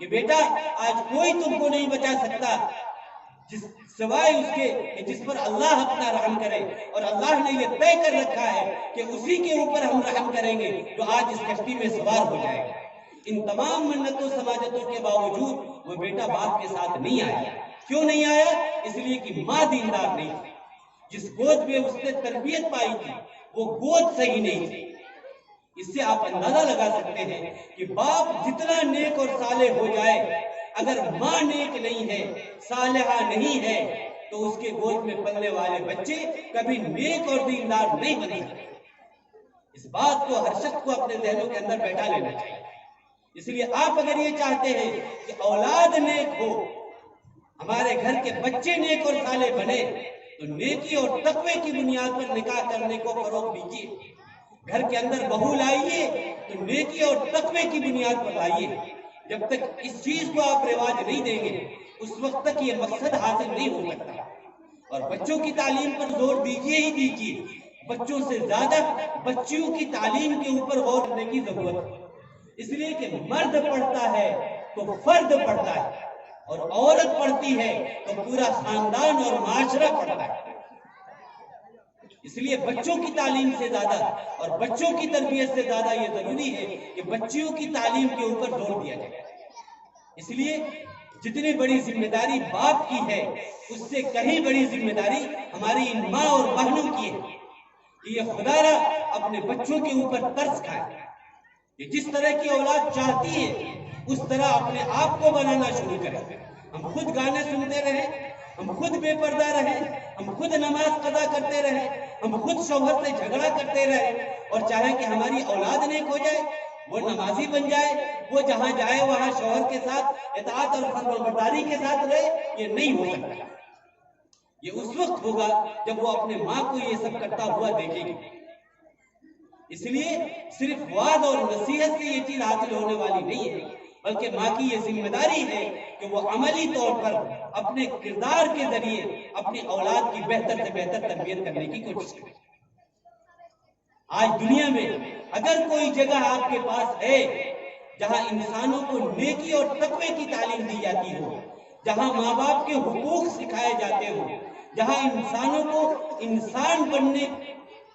کہ بیٹا آج کوئی تم کو نہیں بچا سکتا سوائے اس کے کہ جس پر اللہ اپنا رحم کرے، اور اللہ نے یہ طے کر رکھا ہے کہ اسی کے اوپر ہم رحم کریں گے جو آج اس کشتی میں سوار ہو جائے گا۔ ان تمام منتوں سماجتوں کے باوجود وہ بیٹا باپ کے ساتھ نہیں آیا۔ کیوں نہیں آیا؟ اس لیے کہ ماں دیندار نہیں تھی، جس گود میں اس نے تربیت پائی تھی وہ گود صحیح نہیں تھی۔ اس سے آپ اندازہ لگا سکتے ہیں کہ باپ جتنا نیک اور صالح ہو جائے، اگر ماں نیک نہیں ہے، صالحہ نہیں ہے، تو اس کے گود میں پلنے والے بچے کبھی نیک اور دیندار نہیں بن سکتے۔ اس بات کو ہر شخص کو اپنے ذہنوں کے اندر بیٹھا لینا چاہیے۔ اس لیے آپ اگر یہ چاہتے ہیں کہ اولاد نیک ہو، ہمارے گھر کے بچے نیک اور صالح بنے، تو نیکی اور تقوی کی بنیاد پر نکاح کرنے کو فروغ دیجیے۔ گھر کے اندر بہو لائیے تو نیکی اور تقوی کی بنیاد پر لائیے۔ جب تک اس چیز کو آپ رواج نہیں دیں گے، اس وقت تک یہ مقصد حاصل نہیں ہو سکتا۔ اور بچوں کی تعلیم پر زور دیجیے ہی دیجیے۔ بچوں سے زیادہ بچیوں کی تعلیم کے اوپر غور کرنے کی ضرورت ہے۔ اس لیے کہ مرد پڑھتا ہے تو فرد پڑھتا ہے، اور عورت پڑھتی ہے تو پورا خاندان اور معاشرہ پڑھتا ہے۔ اس لیے بچوں کی تعلیم سے زیادہ اور بچوں کی تربیت سے زیادہ یہ ضروری ہے کہ بچیوں کی تعلیم کے اوپر زور دیا جائے۔ اس لیے جتنی بڑی ذمہ داری باپ کی ہے، اس سے کہیں بڑی ذمہ داری ہماری ان ماں اور بہنوں کی ہے کہ یہ خدا را اپنے بچوں کے اوپر ترس کھائے، کہ جس طرح کی اولاد چاہتی ہے اس طرح اپنے آپ کو بنانا شروع کریں۔ ہم خود گانے سنتے رہیں، ہم خود بے پردہ رہیں، ہم خود نماز قضا کرتے رہیں، ہم خود شوہر سے جھگڑا کرتے رہیں، اور چاہیں کہ ہماری اولاد نیک ہو جائے، وہ نمازی بن جائے، وہ جہاں جائے وہاں شوہر کے ساتھ اطاعت اور فرمانبرداری کے ساتھ رہے، یہ نہیں ہو سکتا۔ یہ اس وقت ہوگا جب وہ اپنے ماں کو یہ سب کرتا ہوا دیکھے گی۔ اس لیے صرف وعد اور نصیحت سے یہ چیز حاصل ہونے والی نہیں ہے، بلکہ ماں کی یہ ذمہ داری ہے کہ وہ عملی طور پر اپنے کردار کے ذریعے اپنی اولاد کی بہتر سے بہتر تربیت کرنے کی کوشش کرے۔ آج دنیا میں اگر کوئی جگہ آپ کے پاس ہے جہاں انسانوں کو نیکی اور تقوی کی تعلیم دی جاتی ہو، جہاں ماں باپ کے حقوق سکھائے جاتے ہو، جہاں انسانوں کو انسان بننے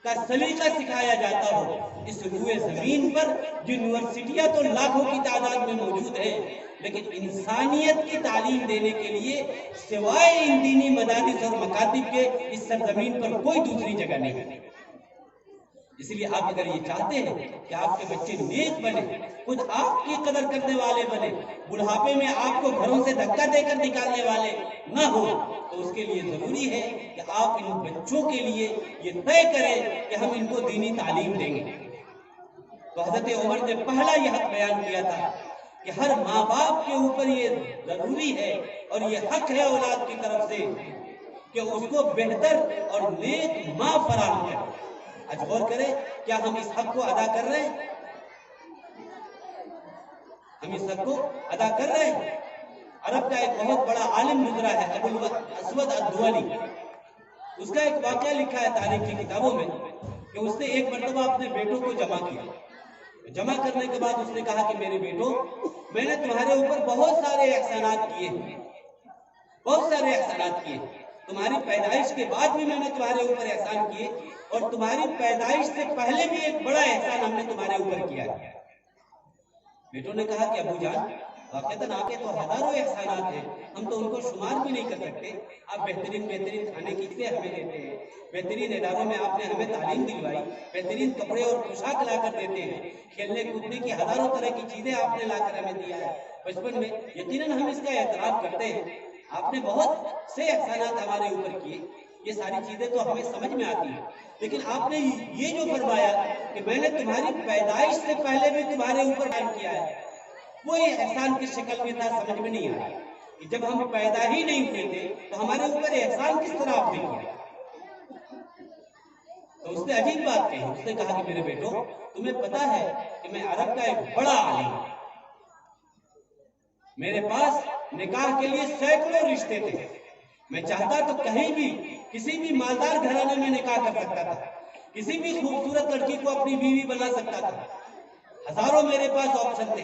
کا سلیقہ سکھایا جاتا ہو، اس روئے زمین پر یونیورسٹیاں تو لاکھوں کی تعداد میں موجود ہیں، لیکن انسانیت کی تعلیم دینے کے لیے سوائے ان دینی مدارس اور مکاتب کے اس سرزمین پر کوئی دوسری جگہ نہیں ہے۔ اس لیے آپ اگر یہ چاہتے ہیں کہ آپ کے بچے نیک بنے، خود آپ کی قدر کرنے والے بنے، بڑھاپے میں آپ کو گھروں سے دھکا دے کر نکالنے والے نہ ہو، تو اس کے لیے ضروری ہے کہ آپ ان بچوں کے لیے یہ طے کریں کہ ہم ان کو دینی تعلیم دیں گے۔ تو حضرت عمر نے پہلا یہ حق بیان کیا تھا کہ ہر ماں باپ کے اوپر یہ ضروری ہے اور یہ حق ہے اولاد کی طرف سے کہ اس کو بہتر اور نیک ماں فراہم کرے۔ آج غور کریں، کیا ہم اس حق کو ادا کر رہے ہیں؟ ہم اس حق کو ادا کر رہے ہیں؟ عرب کا ایک بہت بڑا عالم گزرا ہے، ابو الاسود الدؤلی۔ اس کا ایک واقعہ لکھا ہے تاریخ کی کتابوں میں کہ اس نے ایک مرتبہ اپنے بیٹوں کو جمع کیا۔ جمع کرنے کے بعد اس نے کہا کہ میرے بیٹوں، میں نے تمہارے اوپر بہت سارے احسانات کیے ہیں، بہت سارے احسانات کیے، تمہاری پیدائش کے بعد بھی میں نے تمہارے اوپر احسان کیے، اور تمہاری پیدائش سے پہلے بھی ایک بڑا احسان ہم نے تمہارے اوپر کیا ہے۔ بیٹوں نے کہا کہ ابو جان، واقعتاً آپ کے تو ہزاروں احسانات ہیں، ہم تو ان کو شمار بھی نہیں کر سکتے۔ آپ بہترین کھانے کی چیزیں ہمیں دیتے ہیں، بہترین اداروں میں آپ نے ہمیں تعلیم دلوائی، بہترین کپڑے اور پوشاک لا کر دیتے ہیں، کھیلنے کودنے کی ہزاروں طرح کی چیزیں آپ نے لا کر ہمیں دیا ہے بچپن میں، یقیناً ہم اس کا اعتراف کرتے ہیں، آپ نے بہت سے احسانات ہمارے اوپر کیے، یہ ساری چیزیں تو ہمیں سمجھ میں آتی ہیں، لیکن آپ نے یہ جو فرمایا کہ میں نے تمہاری پیدائش سے پہلے بھی تمہارے اوپر کام کیا ہے، وہ یہ احسان کی شکل میں تھا، سمجھ میں نہیں آیا کہ جب ہم پیدا ہی نہیں ہوئے تھے تو ہمارے اوپر احسان کس طرح آپ نے کیا۔ تو اس نے عجیب بات کہی، اس نے کہا کہ میرے بیٹوں، تمہیں پتا ہے کہ میں عرب کا ایک بڑا عالم ہوں، میرے پاس نکاح کے لیے سینکڑوں رشتے تھے، میں چاہتا تو کہیں بھی کسی بھی مالدار گھرانے میں نکاح کر سکتا تھا، کسی بھی خوبصورت لڑکی کو اپنی بیوی بنا سکتا تھا، ہزاروں میرے پاس آپشن تھے،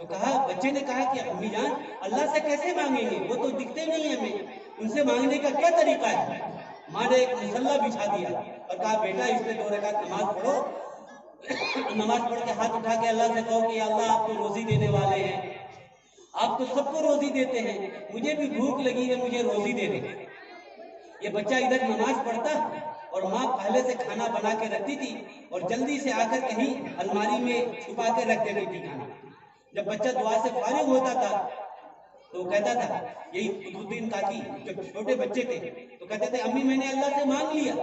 تو کہا بچے نے کہا کہ امی جان اللہ سے کیسے مانگیں گے، وہ تو دکھتے نہیں ہیں ہمیں، ان سے مانگنے کا کیا طریقہ ہے؟ ماں نے ایک مصلہ بچھا دیا اور کہا بیٹا اس میں 2 رکعت نماز پڑھو، نماز پڑھ کے ہاتھ اٹھا کے اللہ سے کہو کہ یا اللہ آپ تو روزی دینے والے ہیں، آپ تو سب کو روزی دیتے ہیں، مجھے بھی بھوک لگی ہے، مجھے روزی دے دیں۔ یہ بچہ ادھر نماز پڑھتا اور ماں پہلے سے کھانا بنا کے رکھتی تھی اور جلدی سے آ کر کہیں الماری میں چھپا کے رکھ دیتی تھی کھانا۔ جب بچہ دعا سے فارغ ہوتا تھا تو وہ کہتا تھا، یہی قطب الدین کاکی جب چھوٹے بچے تھے تو کہتے تھے امی میں نے اللہ سے مانگ لیا،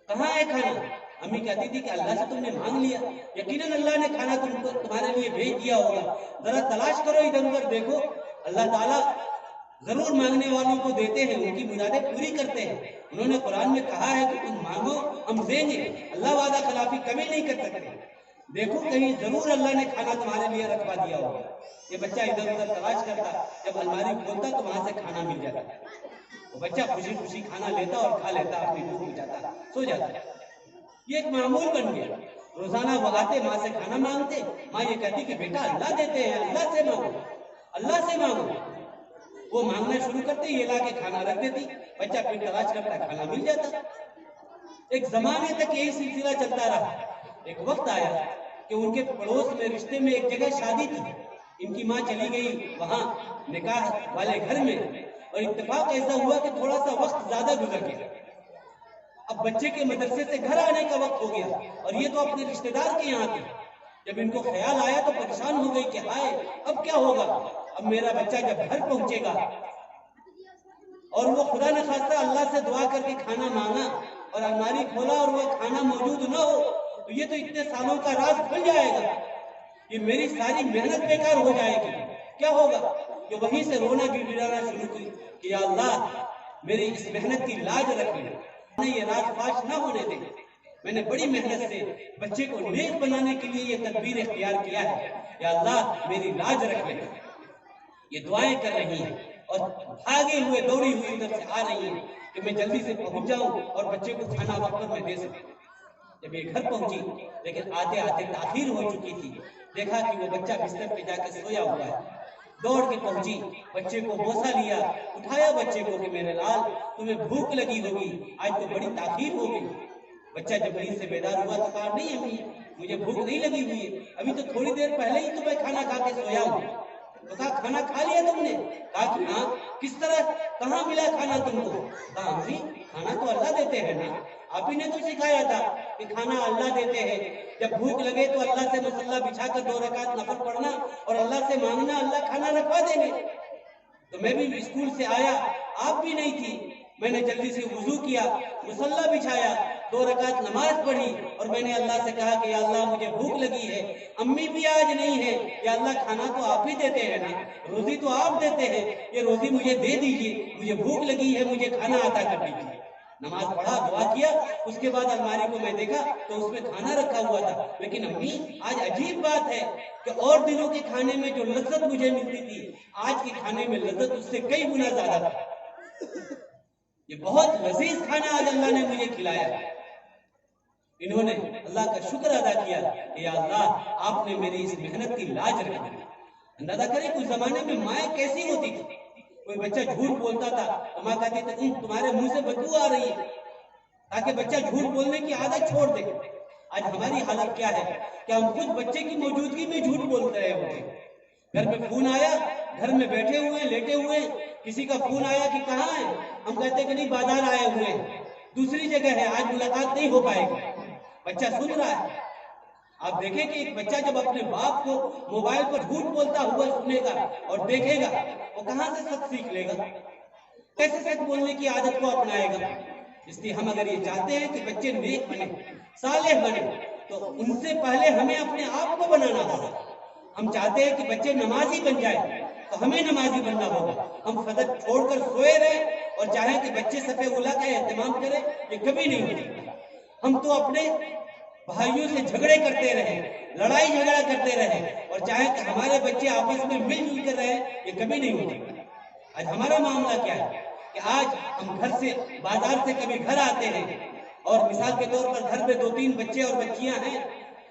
کہاں ہے کھانا؟ امی کہتی تھی کہ اللہ سے تم نے مانگ لیا، یقیناً اللہ نے کھانا تمہارے لیے بھیج دیا ہوگا، ذرا تلاش کرو ادھر ادھر دیکھو، اللہ تعالیٰ ضرور مانگنے والوں کو دیتے ہیں، ان کی مرادیں پوری کرتے ہیں۔ انہوں نے قرآن میں کہا ہے کہ تم مانگو ہم دیں گے، اللہ وعدہ خلافی کبھی نہیں کر سکتے، دیکھو کہیں ضرور اللہ نے کھانا تمہارے لیے رکھوا دیا ہوگا۔ یہ بچہ ادھر ادھر تلاش کرتا، جب الماری کھولتا تو وہاں سے کھانا مل جاتا، وہ بچہ خوشی خوشی کھانا لیتا اور کھا لیتا، اپنی بھوک مٹاتا، سو جاتا۔ یہ ایک معمول بن گیا، روزانہ وہ آتے ماں سے کھانا مانگتے، ماں یہ کہتی کہ بیٹا اللہ دیتے ہیں، اللہ سے مانگو، اللہ سے مانگو۔ وہ مانگنا شروع کرتے، یہ لا کے کھانا رکھ دیتی، بچہ پھر تلاش کرتا، کھانا مل جاتا۔ ایک زمانے تک یہی سلسلہ چلتا رہا۔ ایک وقت آیا کہ ان کے پڑوس میں رشتے میں ایک جگہ شادی تھی، ان کی ماں چلی گئی وہاں نکاح والے گھر میں، اور اتفاق ایسا ہوا کہ تھوڑا سا وقت زیادہ گزر گیا۔ اب بچے کے مدرسے سے گھر آنے کا وقت ہو گیا اور یہ تو اپنے رشتہ دار کے یہاں تھے۔ جب ان کو خیال آیا تو پریشان ہو گئی کہ ہائے اب کیا ہوگا، اب میرا بچہ جب گھر پہنچے گا اور وہ خدا نخواستہ اللہ سے دعا کر کے کھانا مانگا اور الماری کھولا اور وہ کھانا موجود نہ ہو تو یہ تو اتنے سالوں کا راز کھل جائے گا، یہ میری ساری محنت بیکار ہو جائے گی، کیا ہوگا؟ کہ وہیں سے رونا گڑگڑانا شروع کی کہ یا اللہ میری اس محنت کی لاج رکھ لے، یہ راز فاش نہ ہونے دیں، میں نے بڑی محنت سے بچے کو نیک بنانے کے لیے یہ تدبیر اختیار کیا ہے، یا اللہ میری لاج رکھ لے۔ یہ دعائیں کر رہی ہیں اور بھاگے ہوئے دوڑی ہوئی ادھر سے آ رہی ہیں کہ میں جلدی سے پہنچ جاؤں اور بچے کو کھانا وقت پر میں دے سکوں۔ جب یہ گھر پہنچی لیکن آتے آتے تاخیر ہو چکی تھی، دیکھا کہ وہ بچہ بستر پہ جا کے سویا ہوا ہے، دوڑ کے پہنچی، بچے کو بوسہ لیا، اٹھایا بچے کو کہ میرے لال تمہیں بھوک لگی ہوگی، آج تو بڑی تاخیر ہو گئی۔ بچہ جب نیند سے بیدار ہوا تو کہا نہیں امی مجھے بھوک نہیں لگی ہوئی ہے، ابھی تو تھوڑی دیر پہلے ہی تو میں کھانا کھا کے سویا ہوں۔ تو کہا کھانا کھا لیا تم نے؟ کہا کہ ہاں۔ کس طرح، کہاں ملا کھانا تم کو؟ کہا امی کھانا تو اللہ دیتے ہیں نا، آپ ہی نے تو سکھایا تھا کہ کھانا اللہ دیتے ہیں، جب بھوک لگے تو اللہ سے مصلہ بچھا کر 2 رکعت نفل پڑھنا اور اللہ سے مانگنا، اللہ کھانا رکھوا دیں گے۔ تو میں بھی اسکول سے آیا، آپ بھی نہیں تھی، میں نے جلدی سے وضو کیا، مصلہ بچھایا، 2 رکعت نماز پڑھی اور میں نے اللہ سے کہا کہ یا اللہ مجھے بھوک لگی ہے، امی بھی آج نہیں ہے، یا اللہ کھانا تو آپ ہی دیتے ہیں نا، روزی تو آپ دیتے ہیں، یہ روزی مجھے دے دیجئے، مجھے بھوک لگی ہے، مجھے کھانا عطا کر دیجئے۔ نماز پڑھا، دعا کیا، اس کے بعد الماری کو میں دیکھا تو اس میں کھانا رکھا ہوا تھا، لیکن امی آج عجیب بات ہے کہ اور دنوں کے کھانے میں جو لذت مجھے ملتی تھی، آج کے کھانے میں لذت اس سے کئی گنا زیادہ تھا۔ یہ بہت لذیذ کھانا آج اللہ نے مجھے کھلایا۔ انہوں نے اللہ کا شکر ادا کیا کہ یا اللہ آپ نے میری اس محنت کی لاج رکھ دی۔ اندازہ کریں کچھ زمانے میں مائیں کیسی ہوتی تھی، کوئی بچہ جھوٹ بولتا تھا تو ماں کہتی تھی تمہارے منہ سے بدبو آ رہی ہے، تاکہ بچہ جھوٹ بولنے کی عادت چھوڑ دے۔ آج ہماری حالت کیا ہے کہ ہم خود بچے کی موجودگی میں جھوٹ بول رہے ہوتے ہیں۔ گھر میں فون آیا، گھر میں بیٹھے ہوئے لیٹے ہوئے، کسی کا فون آیا کہ کہاں ہے، ہم کہتے کہ نہیں بازار آئے ہوئے، دوسری جگہ ہے، آج ملاقات نہیں ہو پائے گی۔ بچہ سن رہا ہے۔ آپ دیکھیں کہ ایک بچہ جب اپنے باپ کو موبائل پر جھوٹ بولتا ہوا سنے گا اور دیکھے گا، وہ کہاں سے سچ سیکھ لے گا، کیسے سچ بولنے کی عادت کو اپنائے گا؟ اس لیے ہم اگر یہ چاہتے ہیں کہ بچے نیک بنے، صالح بنے، تو ان سے پہلے ہمیں اپنے آپ کو بنانا ہوگا۔ ہم چاہتے ہیں کہ بچے نمازی بن جائے تو ہمیں نمازی بننا ہوگا۔ ہم فجر چھوڑ کر سوئے رہے اور چاہیں کہ بچے صف اولیٰ کا اہتمام کریں، یہ کبھی نہیں ہو سکتا۔ ہم تو اپنے بھائیوں سے جھگڑے کرتے رہے، لڑائی جھگڑا کرتے رہے اور چاہیں کہ ہمارے بچے آپس میں مل جل کر رہے، یہ کبھی نہیں ہو سکتا۔ آج ہمارا معاملہ کیا ہے کہ آج ہم گھر سے، بازار سے کبھی گھر آتے ہیں اور مثال کے طور پر گھر میں 2-3 بچے اور بچیاں ہیں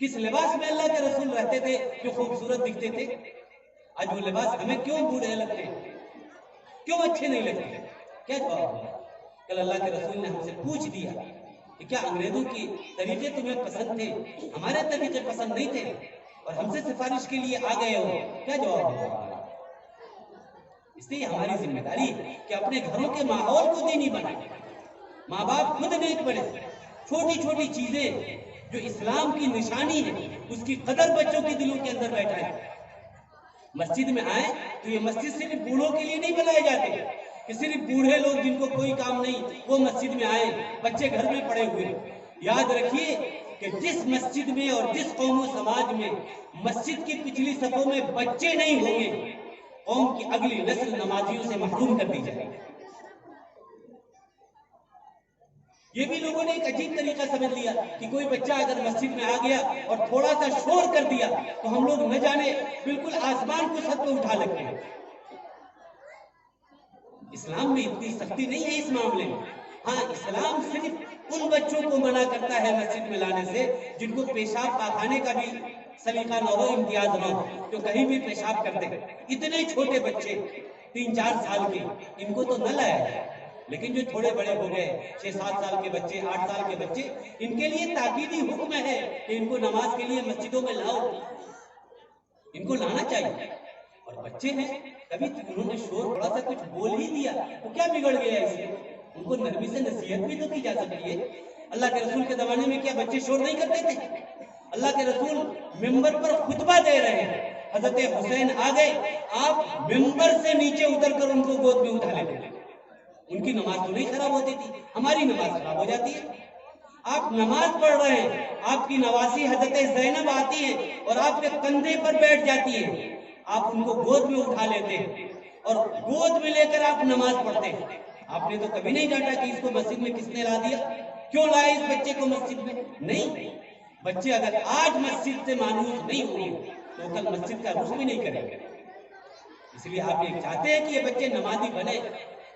کس لباس میں اللہ کے رسول رہتے تھے جو خوبصورت دکھتے تھے؟ آج وہ لباس ہمیں کیوں بوڑھے لگتے ہیں، کیوں اچھے نہیں لگتے؟ کیا جواب ہوگا؟ کل اللہ کے رسول نے ہم سے پوچھ دیا کہ کیا انگریزوں کی طریقے تمہیں پسند تھے، ہمارے طریقے پسند نہیں تھے اور ہم سے سفارش کے لیے آ گئے ہو؟ کیا جواب ہوگا؟ اس لیے ہماری ذمہ داری ہے کہ اپنے گھروں کے ماحول کو دینی بنائیں، ماں باپ خود نیک بنے، چھوٹی چھوٹی چیزیں جو اسلام کی نشانی ہے اس کی قدر بچوں کے دلوں کے اندر بیٹھائیں۔ مسجد میں آئیں تو یہ مسجد صرف بوڑھوں کے لیے نہیں بنائے جاتے کہ صرف بوڑھے لوگ جن کو کوئی کام نہیں وہ مسجد میں آئیں، بچے گھر میں پڑے ہوئے۔ یاد رکھیے کہ جس مسجد میں اور جس قوم و سماج میں مسجد کی پچھلی صفوں میں بچے نہیں ہوں گے، قوم کی اگلی نسل نمازیوں سے محروم کر دی جائے گی۔ یہ بھی لوگوں نے ایک عجیب طریقہ سمجھ لیا کہ کوئی بچہ اگر مسجد میں آ گیا اور تھوڑا سا شور کر دیا تو ہم لوگ نہ جانے بالکل آسمان کو سر پہ اٹھا لیتے ہیں۔ اسلام میں اتنی سختی نہیں ہے اس معاملے میں۔ ہاں، اسلام صرف ان بچوں کو منع کرتا ہے مسجد میں لانے سے جن کو پیشاب پاخانے کا بھی سلیقہ نہ ہو، امتیاز نہ ہو، جو کہیں بھی پیشاب کرتے ہیں۔ اتنے چھوٹے بچے 3-4 سال کے، ان کو تو نہ لایا جائے، لیکن جو تھوڑے بڑے ہو گئے 6-7 سال کے بچے، 8 سال کے بچے، ان کے لیے تاکیدی حکم ہے کہ ان کو نماز کے لیے مسجدوں میں لاؤ، ان کو لانا چاہیے۔ اور بچے ہیں، کبھی انہوں نے شور تھوڑا سا کچھ بول ہی دیا تو کیا بگڑ گیا اس سے؟ ان کو نرمی سے نصیحت بھی تو کی جا سکتی ہے۔ اللہ کے رسول کے زمانے میں کیا بچے شور نہیں کرتے تھے؟ اللہ کے رسول ممبر پر خطبہ دے رہے ہیں، حضرت حسین آ گئے، آپ ممبر سے نیچے اتر کر ان کو گود میں اٹھا لیتے تھے۔ ان کی نماز تو نہیں خراب ہوتی تھی، ہماری نماز خراب ہو جاتی ہے۔ آپ نماز پڑھ رہے ہیں، آپ کی نواسی حضرت زینب آتی ہے اور آپ کے کندھے پر بیٹھ جاتی ہے، آپ ان کو گود میں اٹھا لیتے ہیں اور گود میں لے کر آپ نماز پڑھتے ہیں۔ آپ نے تو کبھی نہیں ڈانٹا کہ اس کو مسجد میں کس نے لا دیا، کیوں لائے اس بچے کو مسجد میں؟ نہیں، بچے اگر آج مسجد سے مانوس نہیں ہوئے تو کل مسجد کا رخ بھی نہیں کریں گے۔ اس لیے آپ یہ چاہتے ہیں کہ یہ بچے نمازی بنے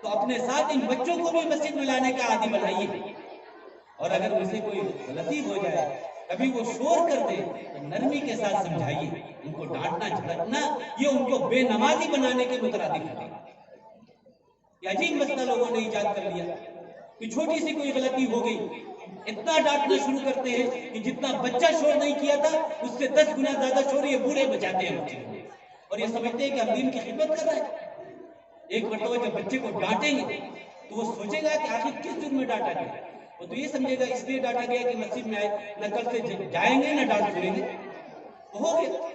تو اپنے ساتھ ان بچوں کو بھی مسجد میں لانے کا عادی بنائیے، اور اگر ان سے کوئی غلطی ہو جائے، کبھی وہ شور کر دے تو نرمی کے ساتھ سمجھائیے۔ ان کو ڈانٹنا جھڑکنا یہ ان کو بے نمازی بنانے کے مترادف ہے۔ یہ عجیب مسئلہ لوگوں نے ایجاد کر لیا کہ چھوٹی سی کوئی غلطی ہو گئی، اتنا ڈانٹنا شروع کرتے ہیں کہ جتنا بچہ شور نہیں کیا تھا اس سے 10 گنا زیادہ شور یہ بوڑھے بچاتے ہیں مسجد میں، اور یہ سمجھتے ہیں کہ ہم دین کی خدمت کر رہے ہیں۔ ایک مرتبہ جب بچے کو ڈانٹیں گے تو وہ سوچے گا کہ آخر کس جرم میں ڈانٹا گیا، وہ تو یہ سمجھے گا اس لیے ڈانٹا گیا کہ مسجد میں آئے، نہ کل سے جائیں گے نہ ڈانٹ سنیں گے۔ ہو گیا،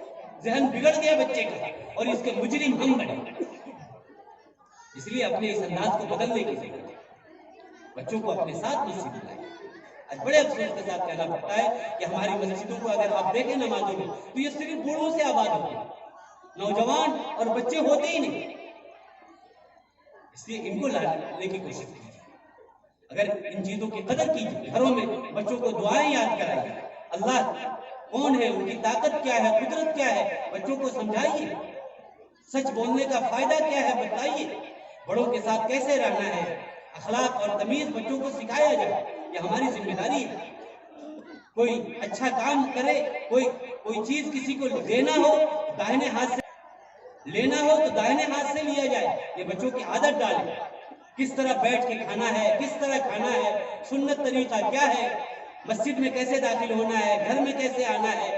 ذہن بگڑ گیا بچے کا، اور اس کے مجرم ہم بنے۔ اس لیے اپنے اس انداز کو بدلنے کی ضرورت ہے، بچوں کو اپنے ساتھ مسجد میں لائیں۔ آج بڑے افسوس کے ساتھ کہنا پڑتا ہے کہ ہماری مسجدوں کو اگر آپ دیکھیں نمازوں میں تو یہ صرف بوڑھوں سے آباد ہوتے ہیں، نوجوان اور بچے ہوتے ہی نہیں۔ اس لیے ان کو لانے کی کوشش کیجیے، اگر ان چیزوں کی قدر کیجیے، گھروں میں بچوں کو دعائیں یاد کرائیے، اللہ کون ہے، ان کی طاقت کیا ہے، قدرت کیا ہے، بچوں کو سمجھائیے، سچ بولنے کا فائدہ کیا ہے بتائیے، بڑوں کے ساتھ کیسے رہنا ہے، اخلاق اور تمیز بچوں کو سکھایا جائے، یہ ہماری ذمہ داری ہے۔ کوئی اچھا کام کرے، کوئی چیز کسی کو دینا ہو داہنے ہاتھ سے لینا ہو تو دائیں ہاتھ سے لیا جائے، یہ بچوں کی عادت ڈالے۔ کس طرح بیٹھ کے کھانا ہے، کس طرح کھانا ہے، سنت طریقہ کیا ہے، مسجد میں کیسے داخل ہونا ہے، گھر میں کیسے آنا ہے،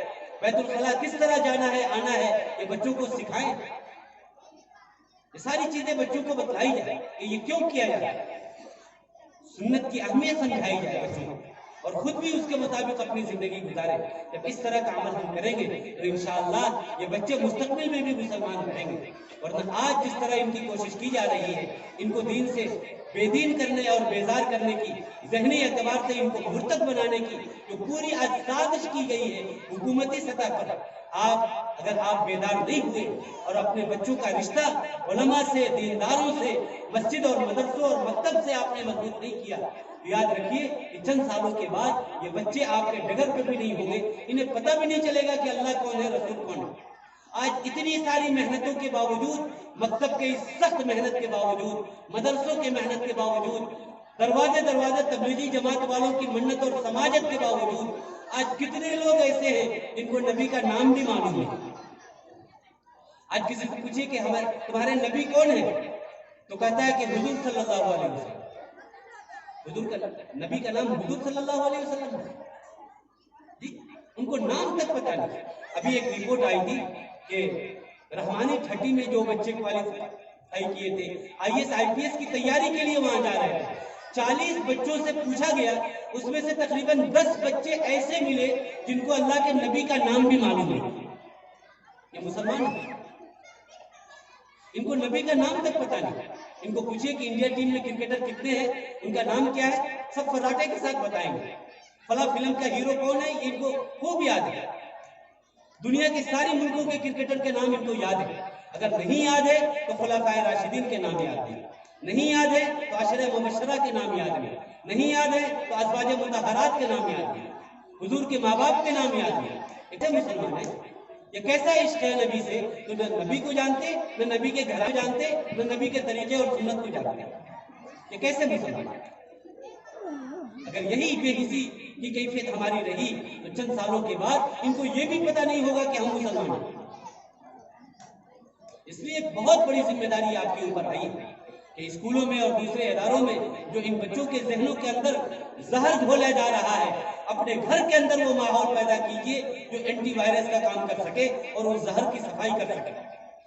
بیت الخلاء کس طرح جانا ہے آنا ہے، یہ بچوں کو سکھائیں۔ یہ ساری چیزیں بچوں کو بتلائی جائے کہ یہ کیوں کیا جائے، سنت کی اہمیت سمجھائی جائے بچوں کو، اور خود بھی اس کے مطابق اپنی زندگی گزارے۔ جب اس طرح کا عمل ہم کریں گے تو انشاءاللہ یہ بچے مستقبل میں بھی مسلمان بنیں گے، ورنہ آج جس طرح ان کی کوشش کی جا رہی ہے ان کو دین سے بے دین کرنے اور بیزار کرنے کی، ذہنی اعتبار سے ان کو مرتد بنانے کی جو پوری آج سازش کی گئی ہے حکومتی سطح پر، اگر آپ بیدار نہیں ہوئے اور اپنے بچوں کا رشتہ علماء سے، دینداروں سے، مسجد اور مدرسوں اور مکتب سے آپ نے مضبوط نہیں کیا، یاد رکھیے کہ چند سالوں کے بعد یہ بچے آپ کے ڈگر پہ بھی نہیں ہوں گے، انہیں پتہ بھی نہیں چلے گا کہ اللہ کون ہے، رسول کون ہے۔ آج اتنی ساری محنتوں کے باوجود، مکتب کے اس سخت محنت کے باوجود، مدرسوں کے محنت کے باوجود، دروازے دروازے تبلیغی جماعت والوں کی منت اور سماجت کے باوجود آج کتنے لوگ ایسے ہیں جن کو نبی کا نام بھی معلوم نہیں. آج کسی کو پوچھے کہ تمہارے نبی کون ہے تو کہتا ہے کہ حضور صلی اللہ علیہ وسلم. حضور کا نبی کا نام حضور صلی اللہ علیہ وسلم ہے جی. ان کو نام تک پتہ نہیں. ابھی ایک رپورٹ آئی تھی کہ رحمانی ٹھٹی میں جو بچے کوالیفائی کیے تھے IAS IPS کی تیاری کے لیے وہاں جا رہے تھے, 40 بچوں سے پوچھا گیا, اس میں سے تقریباً 10 بچے ایسے ملے جن کو اللہ کے نبی کا نام بھی معلوم نہیں. یہ مسلمان ہیں, ان کو نبی کا نام تک پتہ نہیں. ان کو پوچھئے کہ انڈیا ٹیم میں کرکٹر کتنے ہیں, ان کا نام کیا ہے, سب فراٹے کے ساتھ بتائیں گے. فلاں فلم کا ہیرو کون ہے یہ ان کو خوب یاد ہے. دنیا کے سارے ملکوں کے کرکٹر کے نام ان کو یاد ہے. اگر نہیں یاد ہے تو خلفائے راشدین کے نام یاد ہے, نہیں یاد ہے تو عشرہ مبشرہ کے نام یاد ہے, نہیں یاد ہے تو ازواج مطہرات کے نام یاد ہے, حضور کے ماں باپ کے نام یاد ہے. اتنے مسلمان ہیں. یہ کیسا عشق ہے نبی سے؟ تو نہ نبی کو جانتے, نہ نبی کے گھر کو جانتے, نہ نبی کے طریقے اور سنت کو جانتے. یہ کیسے مسلمان ہیں؟ اگر یہی بے حسی کی کیفیت ہماری رہی تو چند سالوں کے بعد ان کو یہ بھی پتہ نہیں ہوگا کہ ہم مسلمان ہیں. اس لیے ایک بہت بڑی ذمہ داری آپ کے اوپر آئی ہے کہ اسکولوں میں اور دوسرے اداروں میں جو ان بچوں کے ذہنوں کے اندر زہر گھولا جا رہا ہے, اپنے گھر کے اندر وہ ماحول پیدا کیجئے جو اینٹی وائرس کا کام کر سکے اور اس زہر کی صفائی کر سکے.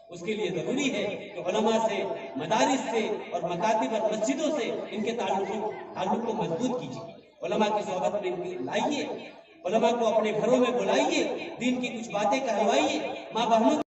اس کے لیے ضروری ہے کہ علماء سے, مدارس سے اور مکاتب اور مسجدوں سے ان کے تعلق کو مضبوط کیجیے. علماء کی صحبت میں ان کو لائیے, علماء کو اپنے گھروں میں بلائیے, دین کی کچھ باتیں کہلوائیے, ماں بہنوں